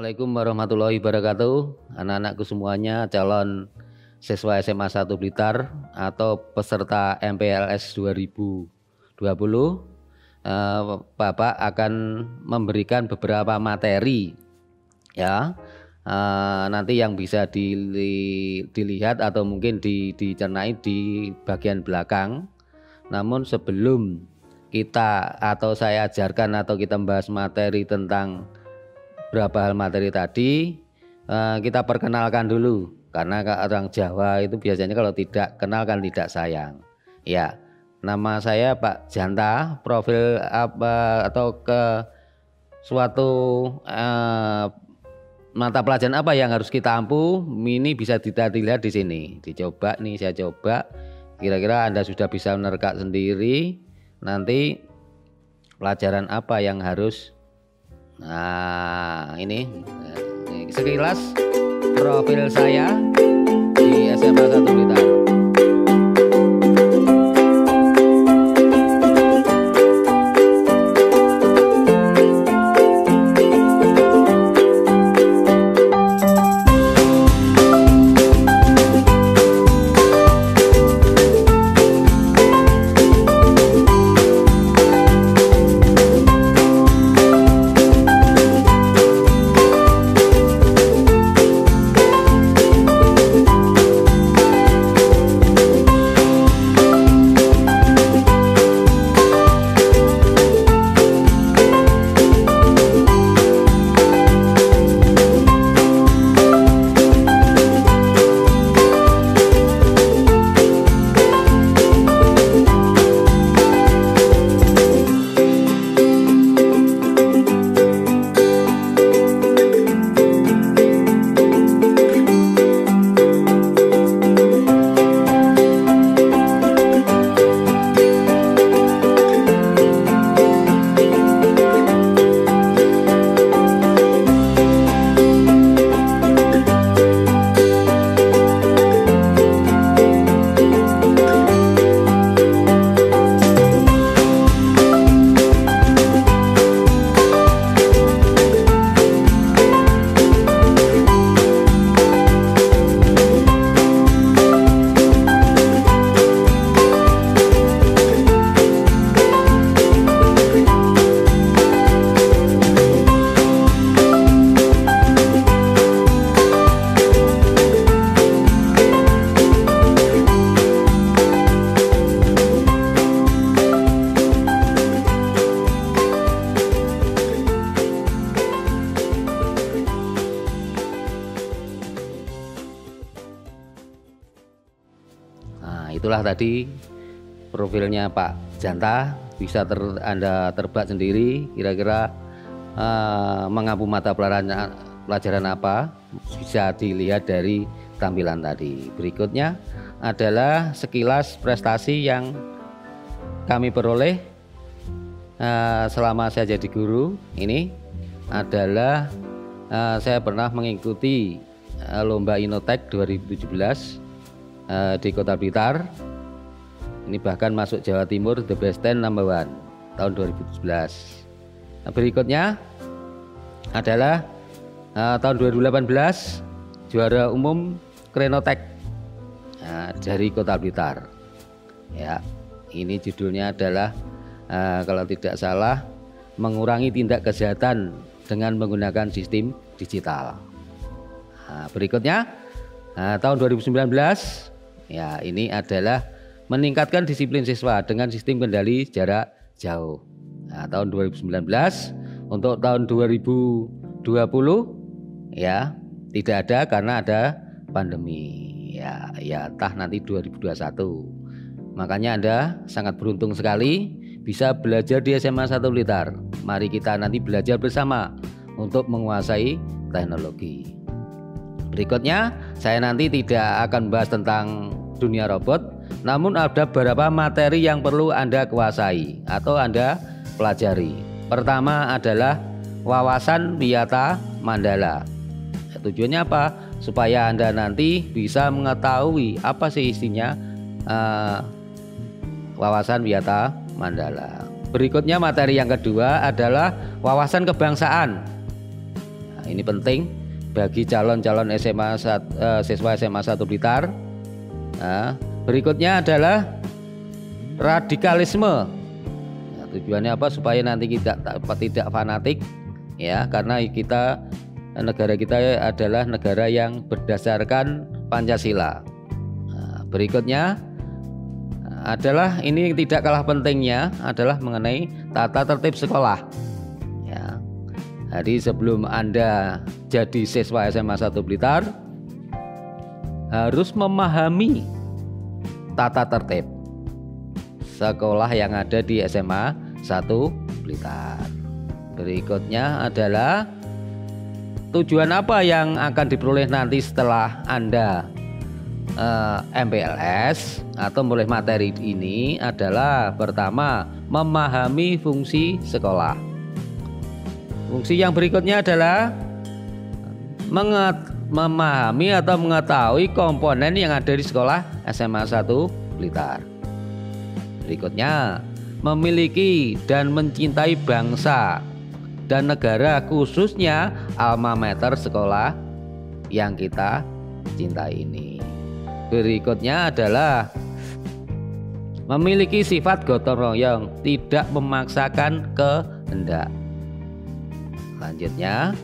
Assalamualaikum warahmatullahi wabarakatuh. Anak-anakku semuanya, calon siswa SMA 1 Blitar atau peserta MPLS 2020, Bapak akan memberikan beberapa materi ya. Nanti yang bisa dilihat atau mungkin dicernai di bagian belakang. Namun sebelum kita atau saya ajarkan atau kita membahas materi tentang berapa hal materi tadi, kita perkenalkan dulu, karena orang Jawa itu biasanya kalau tidak kenal kan tidak sayang. Ya, nama saya Pak Janta. Profil apa atau ke suatu mata pelajaran apa yang harus kita ampu, ini bisa dilihat di sini. Dicoba nih, saya coba. Kira-kira Anda sudah bisa menerka sendiri. Nanti pelajaran apa yang harus. Nah, ini sekilas profil saya di SMA 1 Blitar. Itulah tadi profilnya Pak Janta, bisa Anda terbak sendiri kira-kira mengampu mata pelajaran apa, bisa dilihat dari tampilan tadi. Berikutnya adalah sekilas prestasi yang kami peroleh selama saya jadi guru. Ini adalah saya pernah mengikuti lomba Innotek 2017 di Kota Blitar. Ini bahkan masuk Jawa Timur The Best 10 No. 1 tahun 2017. Berikutnya adalah tahun 2018 juara umum Krenotek dari Kota Blitar. Ya, ini judulnya adalah kalau tidak salah, mengurangi tindak kejahatan dengan menggunakan sistem digital. Berikutnya tahun 2019, ya, ini adalah meningkatkan disiplin siswa dengan sistem kendali jarak jauh. Tahun 2019. Untuk tahun 2020 ya tidak ada karena ada pandemi. Ya entah nanti 2021. Makanya Anda sangat beruntung sekali bisa belajar di SMA 1 Blitar. Mari kita nanti belajar bersama untuk menguasai teknologi. Berikutnya saya nanti tidak akan bahas tentang dunia robot, namun ada beberapa materi yang perlu Anda kuasai atau Anda pelajari. Pertama adalah wawasan Wiyata Mandala. Tujuannya apa? Supaya Anda nanti bisa mengetahui apa sih isinya wawasan Wiyata Mandala. Berikutnya materi yang kedua adalah wawasan kebangsaan. Ini penting bagi calon-calon siswa SMA 1 Blitar. Berikutnya adalah radikalisme. Tujuannya apa? Supaya nanti kita tidak fanatik ya, karena negara kita adalah negara yang berdasarkan Pancasila. Berikutnya adalah ini tidak kalah pentingnya adalah mengenai tata tertib sekolah ya. Jadi sebelum Anda jadi siswa SMA 1 Blitar harus memahami tata tertib sekolah yang ada di SMA 1 Blitar. Berikutnya adalah tujuan apa yang akan diperoleh nanti setelah Anda MPLS atau memperoleh materi ini adalah pertama memahami fungsi sekolah. Fungsi yang berikutnya adalah memahami atau mengetahui komponen yang ada di sekolah SMA 1 Blitar. Berikutnya memiliki dan mencintai bangsa dan negara, khususnya alma mater sekolah yang kita cintai ini. Berikutnya adalah memiliki sifat gotong royong, tidak memaksakan kehendak. Selanjutnya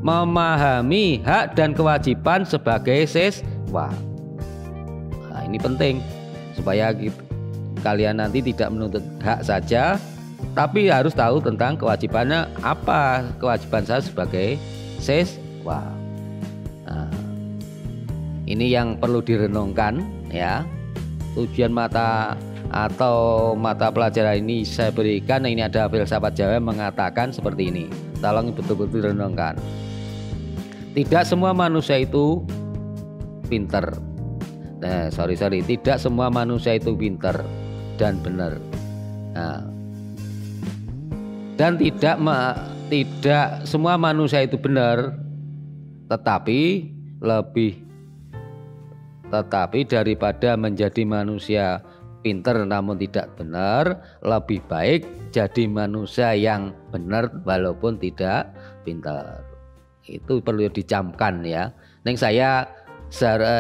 memahami hak dan kewajiban sebagai siswa. Nah, ini penting supaya kalian nanti tidak menuntut hak saja, tapi harus tahu tentang kewajibannya apa, kewajiban saya sebagai siswa. Nah, ini yang perlu direnungkan ya. Tujuan mata pelajaran ini saya berikan, ini ada filsafat Jawa yang mengatakan seperti ini. Tolong betul-betul renungkan. Tidak semua manusia itu pinter. Tidak semua manusia itu pinter dan benar. Nah, dan tidak semua manusia itu benar, tetapi daripada menjadi manusia pinter namun tidak benar, lebih baik jadi manusia yang benar walaupun tidak pintar. Itu perlu dicamkan ya. Neng saya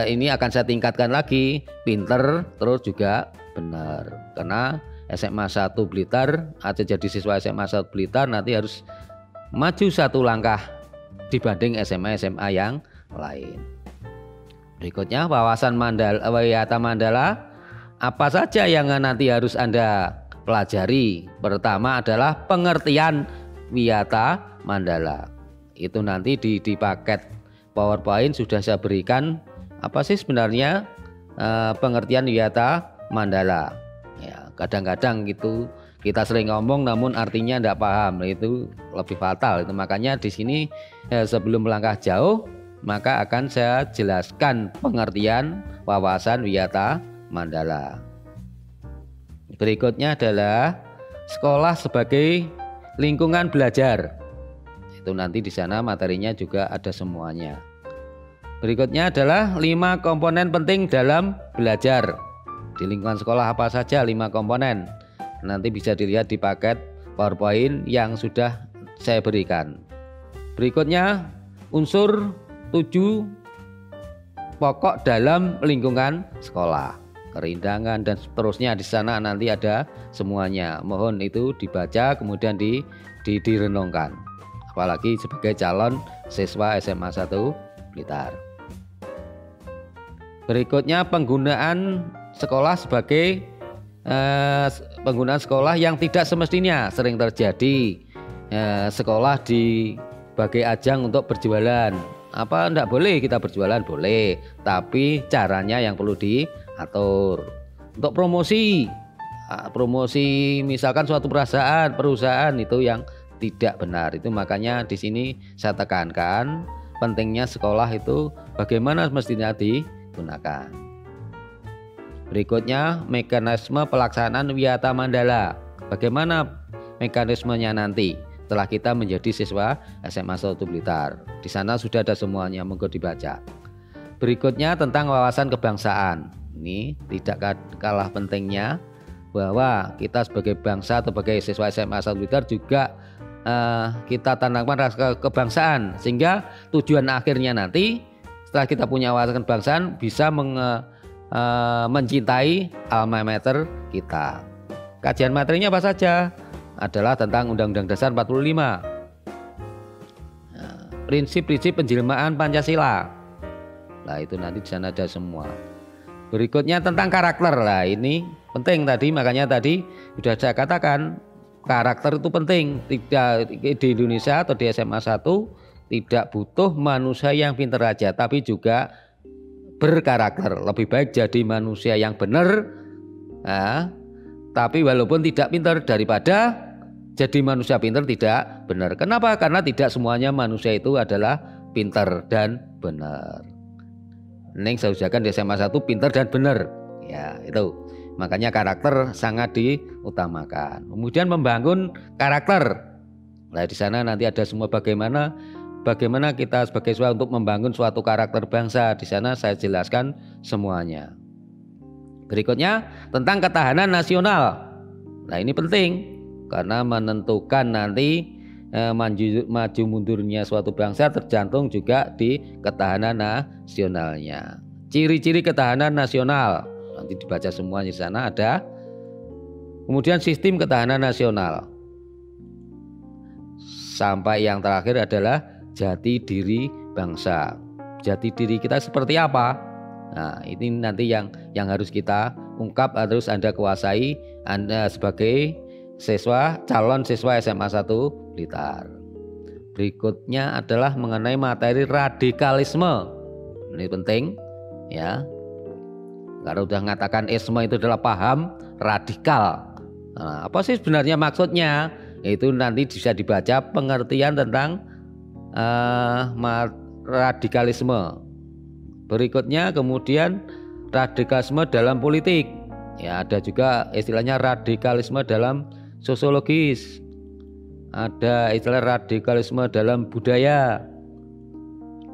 ini akan saya tingkatkan lagi, pinter terus juga benar. Karena SMA 1 Blitar atau jadi siswa SMA 1 Blitar nanti harus maju satu langkah dibanding SMA yang lain. Berikutnya wawasan Wiyata Mandala. Apa saja yang nanti harus Anda pelajari? Pertama adalah pengertian Wiyata Mandala. Itu nanti di paket PowerPoint sudah saya berikan apa sih sebenarnya pengertian Wiyata Mandala. Ya, kadang-kadang gitu kita sering ngomong namun artinya tidak paham, itu lebih fatal. Itu makanya di sini sebelum melangkah jauh maka akan saya jelaskan pengertian wawasan Wiyata Mandala. Berikutnya adalah sekolah sebagai lingkungan belajar. Itu nanti di sana materinya juga ada semuanya. Berikutnya adalah 5 komponen penting dalam belajar. Di lingkungan sekolah apa saja 5 komponen. Nanti bisa dilihat di paket PowerPoint yang sudah saya berikan. Berikutnya unsur 7 pokok dalam lingkungan sekolah. Kerindangan dan seterusnya di sana nanti ada semuanya. Mohon itu dibaca kemudian direnungkan. Apalagi sebagai calon siswa SMA 1 Blitar. Berikutnya penggunaan sekolah sebagai penggunaan sekolah yang tidak semestinya sering terjadi. Sekolah sebagai ajang untuk berjualan. Apa enggak boleh kita berjualan? Boleh, tapi caranya yang perlu diatur. Untuk promosi misalkan suatu perusahaan itu yang tidak benar. Itu makanya di sini saya tekankan pentingnya sekolah itu bagaimana mestinya digunakan. Berikutnya mekanisme pelaksanaan Wiyata Mandala. Bagaimana mekanismenya nanti setelah kita menjadi siswa SMA 1 Blitar. Di sana sudah ada semuanya, monggo dibaca. Berikutnya tentang wawasan kebangsaan. Ini tidak kalah pentingnya bahwa kita sebagai bangsa atau sebagai siswa SMA 1 Blitar juga kita tanamkan rasa kebangsaan, sehingga tujuan akhirnya nanti setelah kita punya wawasan kebangsaan bisa mencintai alma mater kita. Kajian materinya apa saja? Adalah tentang Undang-Undang Dasar 45, prinsip-prinsip penjelmaan Pancasila. Nah itu nanti di sana ada semua. Berikutnya tentang karakter. Lah ini penting tadi, makanya tadi sudah saya katakan karakter itu penting. Tidak di Indonesia atau di SMA 1 tidak butuh manusia yang pintar aja, tapi juga berkarakter. Lebih baik jadi manusia yang benar, tapi walaupun tidak pintar, daripada jadi manusia pintar tidak benar. Kenapa? Karena tidak semuanya manusia itu adalah pintar dan benar. Neng saya usahakan di SMA 1 pintar dan benar. Ya itu. Makanya karakter sangat diutamakan. Kemudian membangun karakter. Nah di sana nanti ada semua bagaimana kita sebagai siswa untuk membangun suatu karakter bangsa. Di sana saya jelaskan semuanya. Berikutnya tentang ketahanan nasional. Nah ini penting karena menentukan nanti maju mundurnya suatu bangsa tergantung juga di ketahanan nasionalnya. Ciri-ciri ketahanan nasional nanti dibaca semuanya di sana ada. Kemudian sistem ketahanan nasional. Sampai yang terakhir adalah jati diri bangsa. Jati diri kita seperti apa? Nah, ini nanti yang harus kita ungkap, harus Anda kuasai, Anda sebagai calon siswa SMA 1 Blitar. Berikutnya adalah mengenai materi radikalisme. Ini penting ya. Karena udah mengatakan isme itu adalah paham radikal. Nah, apa sih sebenarnya maksudnya? Itu nanti bisa dibaca pengertian tentang radikalisme. Berikutnya kemudian radikalisme dalam politik. Ya, ada juga istilahnya radikalisme dalam sosiologis. Ada istilah radikalisme dalam budaya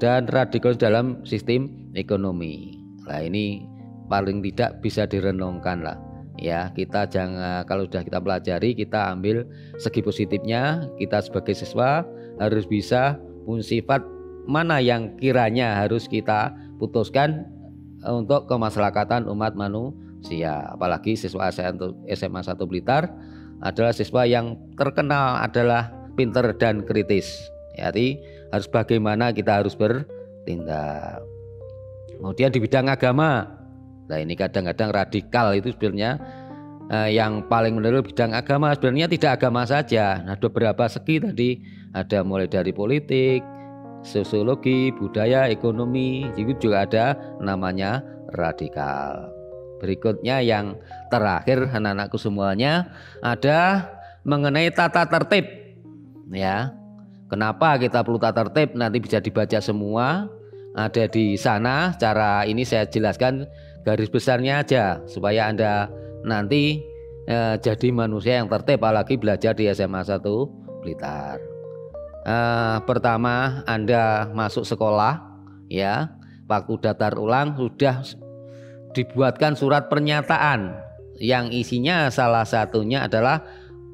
dan radikalisme dalam sistem ekonomi. Nah, ini paling tidak bisa direnungkan lah. Ya, kita jangan, kalau sudah kita pelajari, kita ambil segi positifnya. Kita sebagai siswa harus bisa punya sifat mana yang kiranya harus kita putuskan untuk kemaslahatan umat manusia. Apalagi siswa SMA 1 Blitar adalah siswa yang terkenal adalah pintar dan kritis. Jadi harus bagaimana kita harus bertindak. Kemudian di bidang agama. Nah ini kadang-kadang radikal itu sebenarnya yang paling menurut bidang agama sebenarnya tidak agama saja. Nah ada beberapa segi tadi, ada mulai dari politik, sosiologi, budaya, ekonomi, itu juga ada namanya radikal. Berikutnya yang terakhir anak-anakku semuanya ada mengenai tata tertib. Ya, kenapa kita perlu tata tertib? Nanti bisa dibaca semua. Ada di sana. Cara ini saya jelaskan garis besarnya aja supaya Anda nanti jadi manusia yang tertib, apalagi belajar di SMA 1 Blitar. Pertama Anda masuk sekolah ya, waktu daftar ulang sudah dibuatkan surat pernyataan yang isinya salah satunya adalah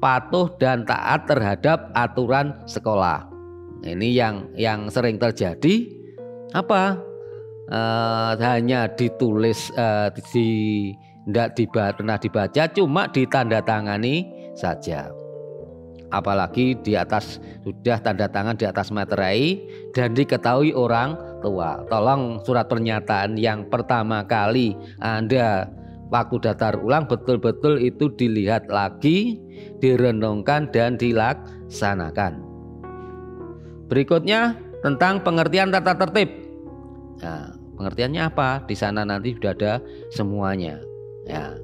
patuh dan taat terhadap aturan sekolah. Ini yang sering terjadi apa? Hanya ditulis tidak pernah dibaca, cuma ditandatangani saja. Apalagi di atas sudah tanda tangan di atas materai dan diketahui orang tua. Tolong surat pernyataan yang pertama kali Anda waktu daftar ulang betul-betul itu dilihat lagi, direnungkan dan dilaksanakan. Berikutnya tentang pengertian tata tertib. Nah, pengertiannya apa? Di sana nanti sudah ada semuanya. Ya.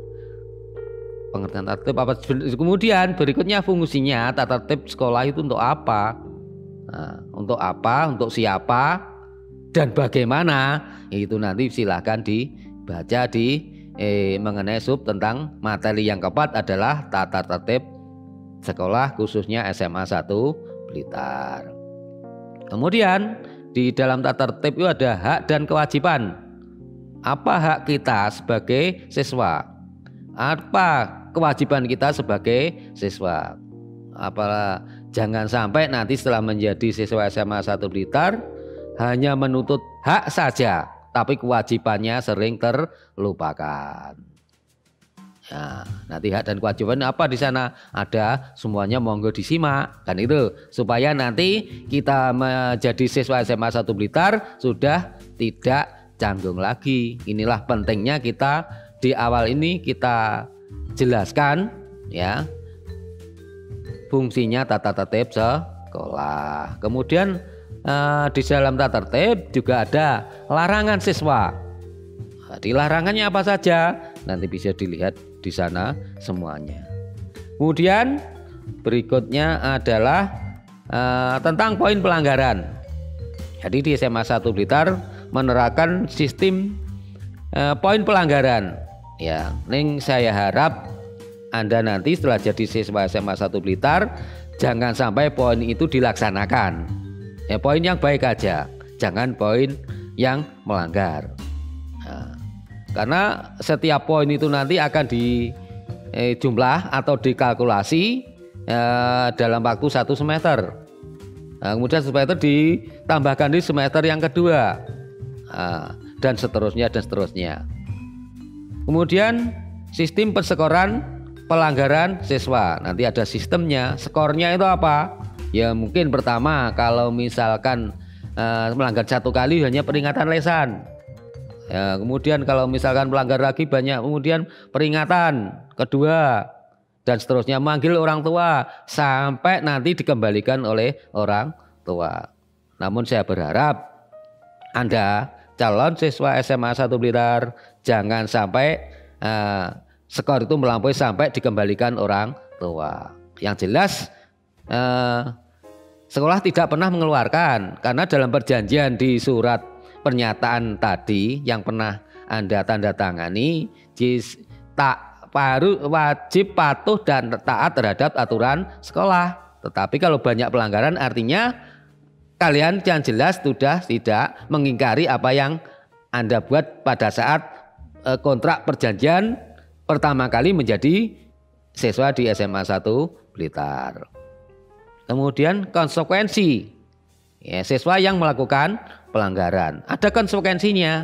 Pengertian tata tertib apa? Kemudian berikutnya fungsinya tata tertib sekolah itu untuk apa? Nah, untuk apa? Untuk siapa? Dan bagaimana? Itu nanti silahkan dibaca di mengenai sub tentang materi yang keempat adalah tata tertib sekolah khususnya SMA 1 Blitar. Kemudian di dalam tata tertib itu ada hak dan kewajiban. Apa hak kita sebagai siswa? Apa kewajiban kita sebagai siswa? jangan sampai nanti setelah menjadi siswa SMA 1 Blitar hanya menuntut hak saja, tapi kewajibannya sering terlupakan. Nah, nanti hak dan kewajiban apa di sana ada, semuanya monggo disimak kan itu, supaya nanti kita menjadi siswa SMA 1 Blitar sudah tidak canggung lagi. Inilah pentingnya kita di awal ini kita jelaskan ya fungsinya tata tertib sekolah. Kemudian di dalam tata tertib juga ada larangan siswa. Di larangannya apa saja nanti bisa dilihat di sana semuanya. Kemudian berikutnya adalah tentang poin pelanggaran. Jadi di SMA 1 Blitar menerapkan sistem poin pelanggaran. Ya, ning saya harap Anda nanti setelah jadi siswa SMA 1 Blitar jangan sampai poin itu dilaksanakan. Ya, poin yang baik aja, jangan poin yang melanggar. Nah, karena setiap poin itu nanti akan dijumlah atau dikalkulasi dalam waktu 1 semester. Nah, kemudian semester ditambahkan di semester yang kedua, dan seterusnya dan seterusnya. Kemudian sistem persekoran pelanggaran siswa, nanti ada sistemnya. Skornya itu apa? Ya mungkin pertama kalau misalkan melanggar 1 kali hanya peringatan lesan. Ya, kemudian kalau misalkan melanggar lagi banyak, kemudian peringatan kedua dan seterusnya, manggil orang tua sampai nanti dikembalikan oleh orang tua. Namun saya berharap Anda calon siswa SMA 1 Blitar jangan sampai skor itu melampaui sampai dikembalikan orang tua. Yang jelas sekolah tidak pernah mengeluarkan, karena dalam perjanjian di surat pernyataan tadi yang pernah Anda tanda tangani, wajib patuh dan taat terhadap aturan sekolah. Tetapi kalau banyak pelanggaran artinya kalian yang jelas sudah tidak mengingkari apa yang Anda buat pada saat kontrak perjanjian pertama kali menjadi siswa di SMA 1 Blitar. Kemudian konsekuensi, ya, siswa yang melakukan pelanggaran ada konsekuensinya,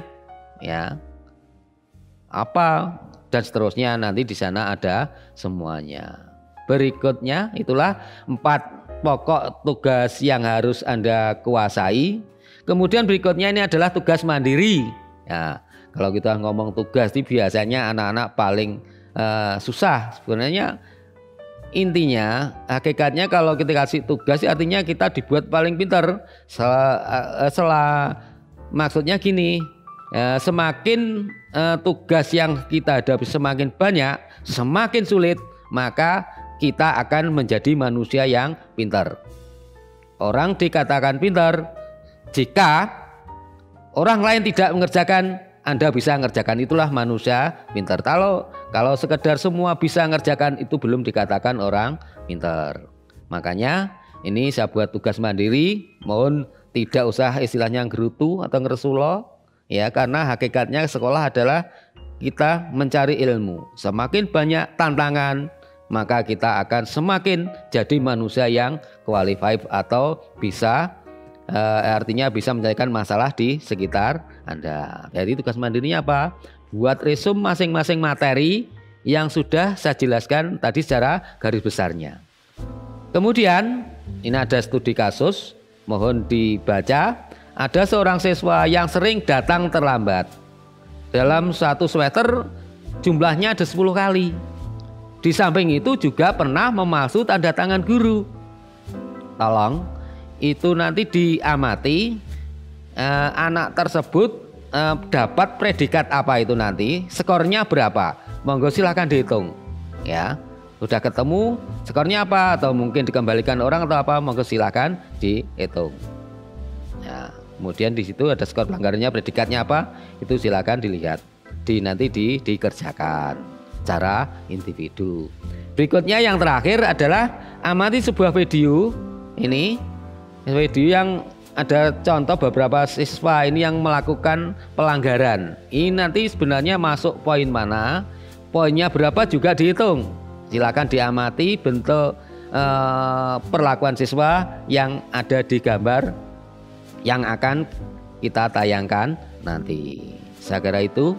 ya, apa dan seterusnya, nanti di sana ada semuanya. Berikutnya itulah 4 pokok tugas yang harus Anda kuasai. Kemudian berikutnya ini adalah tugas mandiri. Ya, kalau kita ngomong tugas ini biasanya anak-anak paling susah. Sebenarnya intinya hakikatnya kalau kita kasih tugas artinya kita dibuat paling pintar. Maksudnya gini, semakin tugas yang kita hadapi semakin banyak, semakin sulit, maka kita akan menjadi manusia yang pintar. Orang dikatakan pintar jika orang lain tidak mengerjakan, Anda bisa mengerjakan, itulah manusia pintar. Kalau sekedar semua bisa mengerjakan, itu belum dikatakan orang pintar. Makanya ini saya buat tugas mandiri, mohon tidak usah istilahnya gerutu atau ngeresulo, ya, karena hakikatnya sekolah adalah kita mencari ilmu. Semakin banyak tantangan, maka kita akan semakin jadi manusia yang qualified atau bisa artinya bisa menyelesaikan masalah di sekitar Anda. Jadi tugas mandirinya apa? Buat resume masing-masing materi yang sudah saya jelaskan tadi secara garis besarnya. Kemudian ini ada studi kasus, mohon dibaca. Ada seorang siswa yang sering datang terlambat. Dalam 1 semester jumlahnya ada 10 kali. Di samping itu juga pernah memalsu tanda tangan guru. Tolong itu nanti diamati anak tersebut dapat predikat apa itu nanti, skornya berapa. Monggo silahkan dihitung, ya. Sudah ketemu skornya apa atau mungkin dikembalikan orang atau apa, monggo silahkan dihitung. Ya, kemudian di situ ada skor pelanggarannya, predikatnya apa, itu silahkan dilihat, nanti dikerjakan secara individu. Berikutnya yang terakhir adalah amati sebuah video ini. Video yang ada contoh beberapa siswa ini yang melakukan pelanggaran. Ini nanti sebenarnya masuk poin mana, poinnya berapa juga dihitung. Silakan diamati bentuk perlakuan siswa yang ada di gambar yang akan kita tayangkan nanti. Saya kira itu,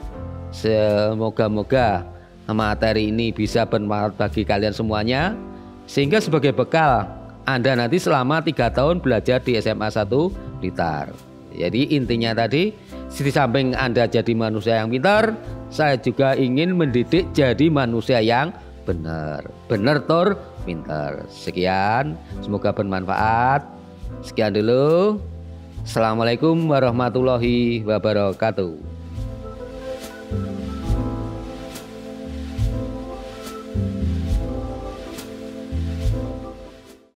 semoga-moga materi ini bisa bermanfaat bagi kalian semuanya, sehingga sebagai bekal Anda nanti selama 3 tahun belajar di SMA 1 Blitar. Jadi intinya tadi, di samping Anda jadi manusia yang pintar, saya juga ingin mendidik jadi manusia yang benar. Benar tur pintar. Sekian, semoga bermanfaat. Sekian dulu. Assalamualaikum warahmatullahi wabarakatuh.